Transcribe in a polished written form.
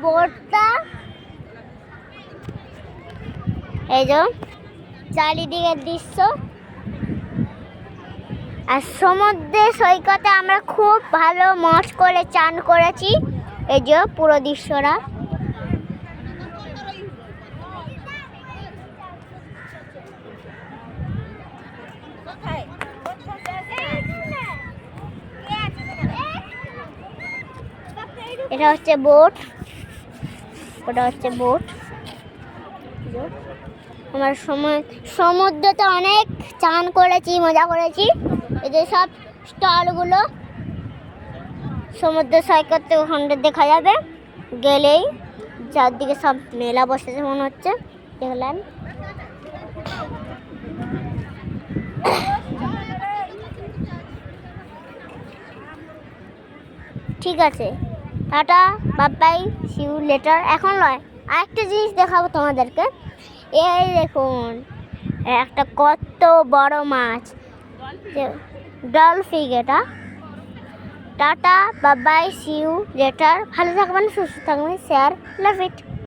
বোটটা এই যে চারিদিকের দৃশ্য। আর সমুদ্রে সৈকতে আমরা খুব ভালো মজ করে চান করেছি। এই যে পুরো দৃশ্যটা। এটা হচ্ছে বোট, ওটা হচ্ছে বোট। আমার সমুদ্রতে অনেক চান করেছি, মজা করেছি। এই যে সব স্টলগুলো সমুদ্র সৈকত থেকে ওখানটা দেখা যাবে গেলেই। চারদিকে সব মেলা বসেছে মনে হচ্ছে, দেখলেন। ঠিক আছে, tata, bye bye, see you later. এখন নয়, আরেকটা জিনিস দেখাবো তোমাদেরকে। এই দেখুন একটা কত বড় মাছ, ডলফিন। এটা tata, bye bye, see you later. ভালো থাকবেন, সুস্থ থাকবেন, শেয়ার, লাভ ইট।